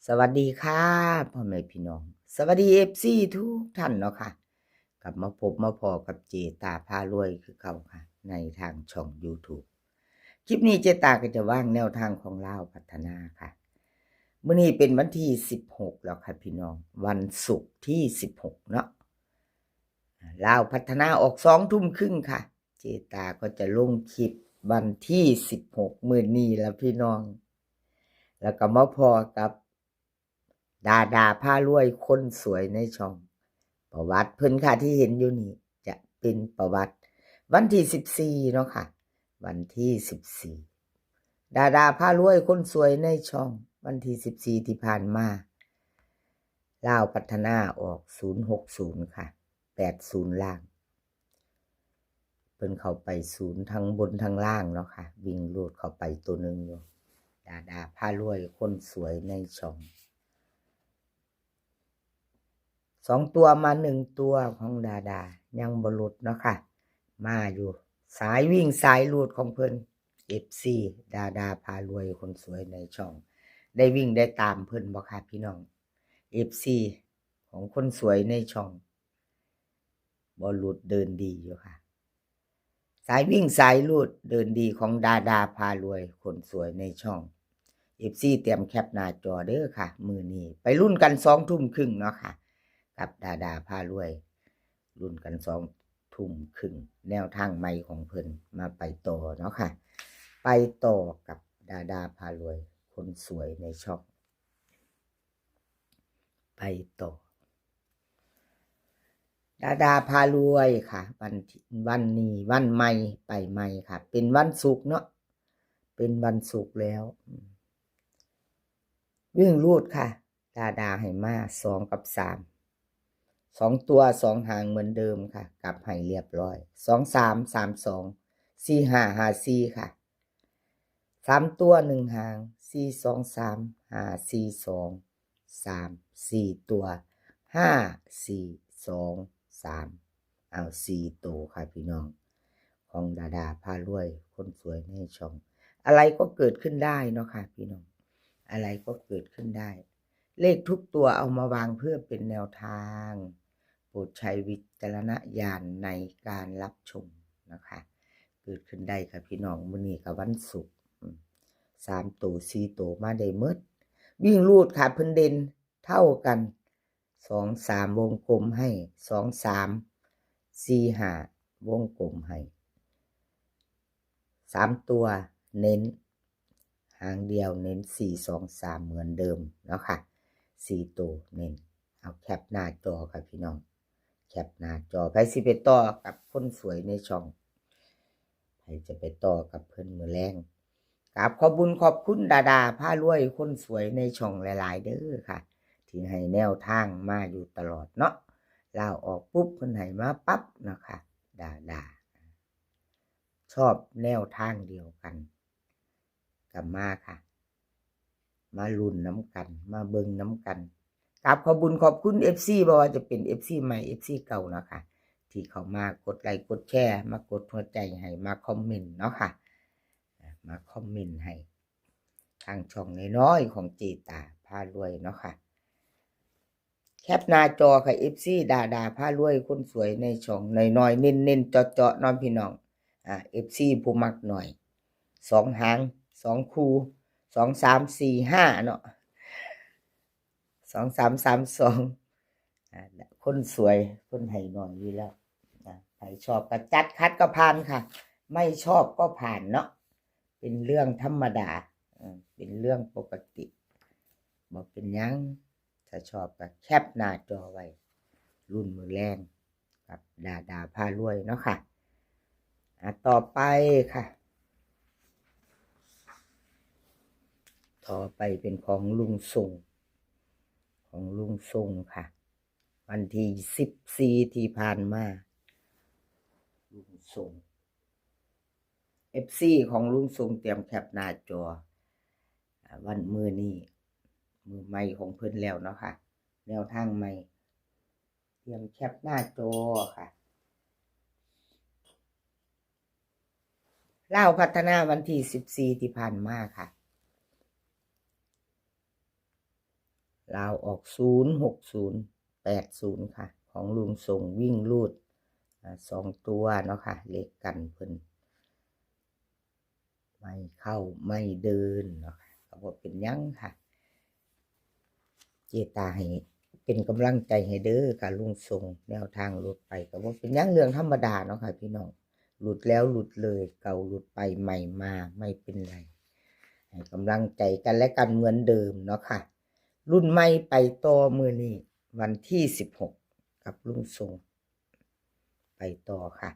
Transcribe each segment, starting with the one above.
สวัสดีค่ะพ่อแม่พี่น้องสวัสดีFCทุกท่านเนาะค่ะกลับมาพบมาพอกับเจตาพารวยคือเก่าค่ะในทางช่อง YouTube คลิปนี้เจตาก็จะว่างแนวทางของลาวพัฒนาค่ะมื้อนี้เป็นวันที่16แล้วค่ะพี่น้องวันศุกร์ที่16เนาะลาวพัฒนาออก2 ทุ่มครึ่งค่ะเจตาก็จะลงคลิปวันที่16มื้อนี้แล้วพี่น้องแล้วก็มาพอกับดาพารวยคนสวยในช่องประวัติเพิ่นค่ะที่เห็นอยู่นี่จะเป็นประวัติวันที่14เนาะค่ะวันที่14ดาพารวยคนสวยในช่องวันที่14ที่ผ่านมาลาวพัฒนาออก060ค่ะ80ล่างเพิ่นเข้าไป0ทั้งบนทั้งล่างเนาะค่ะวิ่งลูดเข้าไปตัวนึงอยู่ดาพารวยคนสวยในช่อง2ตัวมา1ตัวของดายังบ่หลุดเนาะค่ะมาอยู่สายวิ่งสายหลุดของเพิ่น FC ดาพารวยคนสวยในช่องได้วิ่งได้ตามเพิ่นบ่ค่ะพี่น้อง FC ของคนสวยในช่องบ่หลุดเดินดีอยู่ค่ะสายวิ่งสายหลุดเดินดีของดาพารวยคนสวยในช่อง FC เตรียมแคปหน้าจอเด้อค่ะมื้อนี้ไปลุ้นกัน2 ทุ่มครึ่งเนาะค่ะกับดาพารวยรุ่นกัน2 ทุ่มครึ่งแนวทางใหม่ของเพิ่นมาไปต่อเนาะค่ะไปต่อกับดาพารวยคนสวยในช่องไปต่อดาพารวยค่ะวันนี้วันใหม่ไปใหม่ค่ะเป็นวันศุกร์เนาะเป็นวันศุกร์แล้ววิ่งรูดค่ะดาให้มา2กับ3 2ตัว2หางเหมือนเดิมค่ะกลับให้เรียบร้อย2 3 3 2 4 5 5 4ค่ะ3ตัว1หาง4 2 3 5 4 2 3 4ตัว5 4 2 3เอา4ตัวค่ะพี่น้องของดาพารวยคนสวยในช่องอะไรก็เกิดขึ้นได้เนาะค่ะพี่น้องอะไรก็เกิดขึ้นได้เลขทุกตัวเอามาวางเพื่อเป็นแนวทางโปรดใช้วิจารณญาณในการรับชมนะคะเกิดขึ้นได้ค่ะพี่น้องมื้อนี้ก็วันศุกร์3ตัว4ตัวมาได้หมดวิ่งรูดค่ะเพิ่นเด่นเท่ากัน2 3วงกลมให้2 3 4 5วงกลมให้3ตัวเน้นหางเดียวเน้น4 2 3เหมือนเดิมเนาะค่ะ4ตัวเน้นเอาแคปหน้าจอค่ะพี่น้องแคปหน้าจอไผสิไปต่อกับคนสวยในช่องไผจะไปต่อกับเพิ่นมื้อแลงกราบขอบคุญขอบคุณดาพารวยคนสวยในช่องหลายๆเด้อค่ะที่ให้แนวทางมาอยู่ตลอดเนาะลาวออกปุ๊บเพิ่นให้มาปั๊บนะคะดาชอบแนวทางเดียวกันกับมาค่ะมาลุ้นน้ำกันมาเบิ่งน้ำกันกราบขอบคุญขอบคุณ FC บ่ว่าจะเป็น FC ใหม่ FC เก่านะคะที่เข้ามากดไลค์กดแชร์มากดหัวใจให้มาคอมเมนต์เนาะค่ะมาคอมเมนต์ให้ทางช่องน้อยๆของเจตาพารวยเนาะค่ะแคปหน้าจอค่ะ FC ดาพารวยคนสวยในช่องน้อยๆเน้นๆเจาะๆน้องพี่น้องFC ผู้มักหน่อย2หาง2คู่2 3 4 5เนาะ2 3 3 2คนสวยคนให้หน่อยอยู่แล้วใครชอบก็จัดคัดก็ผ่านค่ะไม่ชอบก็ผ่านเนาะเป็นเรื่องธรรมดาเป็นเรื่องปกติบ่เป็นหยังถ้าชอบก็แคปหน้าจอไว้รุ่นมือแรงกับดาพารวยเนาะค่ะต่อไปค่ะต่อไปเป็นของลุงส่งค่ะวันที่14ที่ผ่านมาลุงส่ง FC ของลุงส่งเตรียมแคปหน้าจอวันมื้อนี้มือใหม่ของเพิ่นแล้วเนาะค่ะแนวทางใหม่เตรียมแคปหน้าจอค่ะลาวพัฒนาวันที่14ที่ผ่านมาค่ะ ลาวออก06080ค่ะของลุงส่งวิ่งรูด2ตัวเนาะค่ะเลขกันเพิ่นไม่เข้าไม่เดินเนาะค่ะก็บ่เป็นหยังค่ะเจตาให้เป็นกำลังใจให้เด้อค่ะลุงส่งแนวทางหลุดไปก็บ่เป็นหยังเรื่องธรรมดาเนาะค่ะพี่น้องหลุดแล้วหลุดเลยเก่าหลุดไปใหม่มาไม่เป็นไรให้กำลังใจกันและกันเหมือนเดิมเนาะค่ะรุ่นใหม่ไปต่อมื้อนี้วันที่16กับลุงส่งไปต่อค่ะ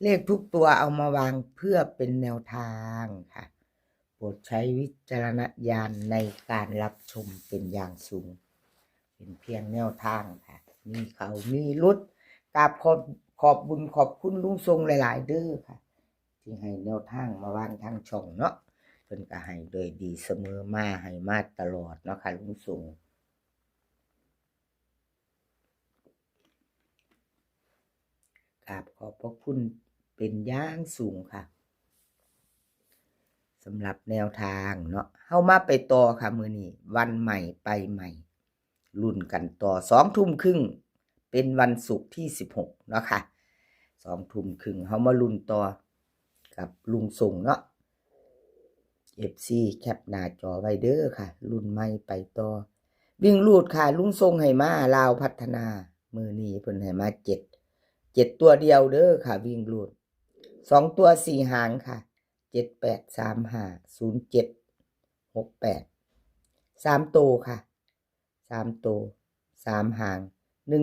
เลขทุกตัวเอามาวางเพื่อเป็นแนวทางค่ะโปรดใช้วิจารณญาณในการรับชมเป็นอย่างสูงเป็นเพียงแนวทางค่ะมีเขามีรุดกราบขอบบุญขอบคุณลุงทรงหลายๆเด้อค่ะที่ให้แนวทางมาวางทางช่องเนาะเพิ่นก็ให้โดยดีเสมอมาให้มาตลอดเนาะค่ะลุงทรงกราบขอบพระคุณเป็นอย่างสูงค่ะสำหรับแนวทางเนาะเฮามาไปต่อค่ะมื้อนี้วันใหม่ไปใหม่รุ่นกันต่อ2 ทุ่มครึ่งเป็นวันศุกร์ที่16เนาะค่ะ2 ทุ่มครึ่งเฮามาลุ้นต่อกับลุงส่งเนาะ FC แคปหน้าจอไว้เด้อค่ะรุ่นใหม่ไปต่อวิ่งลูดค่ะลุงส่งให้มาลาวพัฒนามื้อนี้เพิ่นให้มา7ตัวเดียวเด้อค่ะวิ่งลูด2ตัว4หางค่ะ78350768 3ตัวค่ะ3ตัว3หาง135 179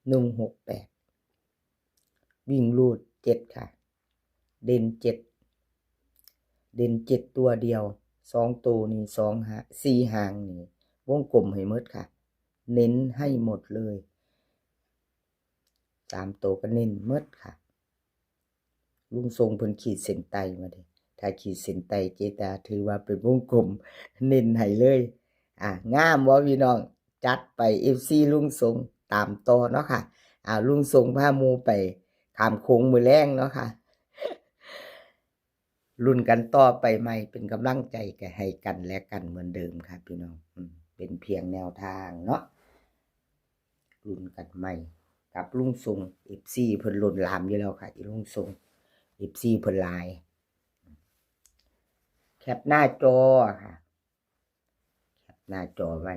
168วิ่งลูด7ค่ะเด่น7ตัวเดียว2ตัวนี่2หาง4หางนี่วงกลมให้หมดค่ะเน้นให้หมดเลย3ตัวก็เน้นหมดค่ะลุงทรงเพิ่นขีดเส้นใต้มาเด้ถ้าขีดเส้นใต้เจตาถือว่าเป็นวงกลมเน้นให้เลยงามบ่พี่น้องจัดไป FC ลุงทรงตามต่อเนาะค่ะลุงทรงพาหมู่ไปข้ามโค้งมื้อแลงเนาะค่ะรุ่นกันต่อไปใหม่เป็นกำลังใจแก่ให้กันและกันเหมือนเดิมค่ะพี่น้องเป็นเพียงแนวทางเนาะรุ่นกันใหม่กับลุงทรง FC เพิ่นล้นหลามอยู่แล้วค่ะอีลุงทรง FC เพิ่นหลายแคปหน้าจอค่ะแคปหน้าจอไว้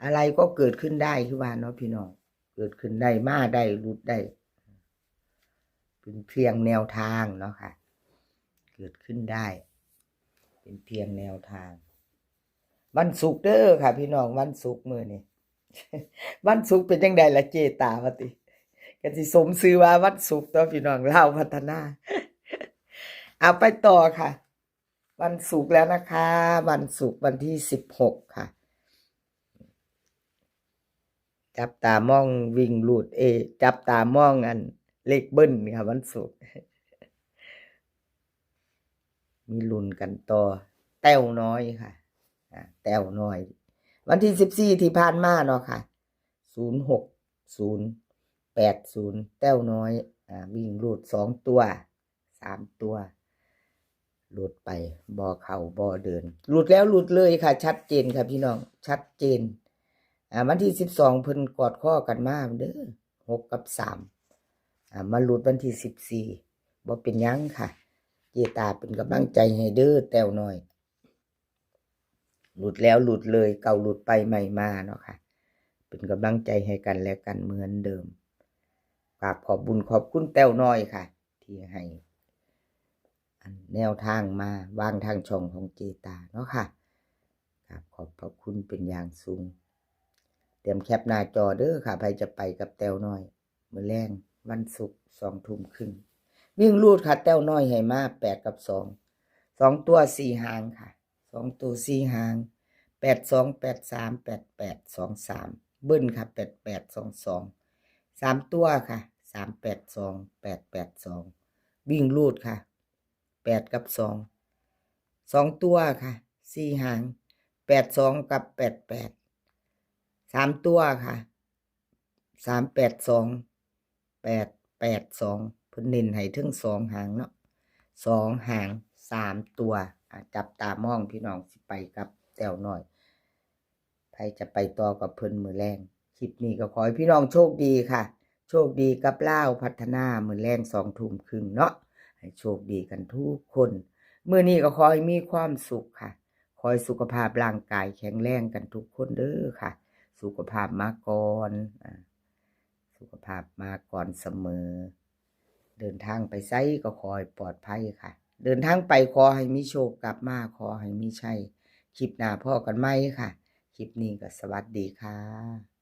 อะไรก็เกิดขึ้นได้คือว่าเนาะพี่น้องเกิดขึ้นได้มาได้หลุดได้เป็นเพียงแนวทางเนาะค่ะเกิดขึ้นได้เป็นเพียงแนวทางวันศุกร์เด้อค่ะพี่น้องวันศุกร์มื้อนี้ วันศุกร์เป็นจังได๋ล่ะเจตาว่าติก็สิสมชื่อว่าวันศุกร์ตัวพี่น้องลาวพัฒนา เอาไปต่อค่ะวันศุกร์แล้วนะคะวันศุกร์วันที่16ค่ะจับตามองวิ่งลูดจับตามองอันเลขเบิ้ลค่ะวันศุกร์มีลุ้นกันต่อแต้วน้อยค่ะแต้วน้อยวันที่14ที่ผ่านมาเนาะค่ะ06080แต้วน้อยวิ่งลูด2ตัว3ตัวหลุดไปบ่เข้าบ่เดินหลุดแล้วหลุดเลยค่ะชัดเจนค่ะพี่น้องชัดเจนวันที่12เพิ่นกอดข้อกันมาเด้อ6กับ3มาหลุดวันที่14บ่เป็นหยังค่ะเจตาเป็นกำลังใจให้เด้อแต้วน้อยหลุดแล้วหลุดเลยเก่าหลุดไปใหม่มาเนาะค่ะเป็นกำลังใจให้กันและกันเหมือนเดิมกราบขอบบุญขอบคุณแต้วน้อยค่ะที่ให้แนวทางมาวางทางช่องของเจตาเนาะค่ะครับขอบพระคุณเป็นอย่างสูงเตรียมแคปหน้าจอเด้อค่ะใครจะไปกับแต้วน้อยมื้อแลงวันศุกร์2 ทุ่มครึ่งวิ่งลูดค่ะแต้วน้อยให้มา8กับ2ตัว4หางค่ะ2ตัว4หาง82838823เบิ้ลค่ะ8822 3ตัวค่ะ382 882วิ่งลูดค่ะ8กับ2ตัวค่ะ4หาง82กับ88 3ตัวค่ะ382 882เพิ่นเน้นให้ถึง2หางเนาะ2หาง 3 ตัวจับตามองพี่น้องสิไปกับแต้วน้อยใครจะไปต่อกับเพิ่นมื้อแรงคลิปนี้ก็ขอให้พี่น้องโชคดีค่ะโชคดีกับลาวพัฒนามื้อแรง20:30เนาะให้โชคดีกันทุกคนมื้อนี้ก็ขอให้มีความสุขค่ะขอให้สุขภาพร่างกายแข็งแรงกันทุกคนเด้อค่ะสุขภาพมาก่อนสุขภาพมาก่อนเสมอเดินทางไปไสก็ขอให้ปลอดภัยค่ะเดินทางไปขอให้มีโชคกลับมาขอให้มีชัยคลิปหน้าพ้อกันใหม่ค่ะคลิปนี้ก็สวัสดีค่ะ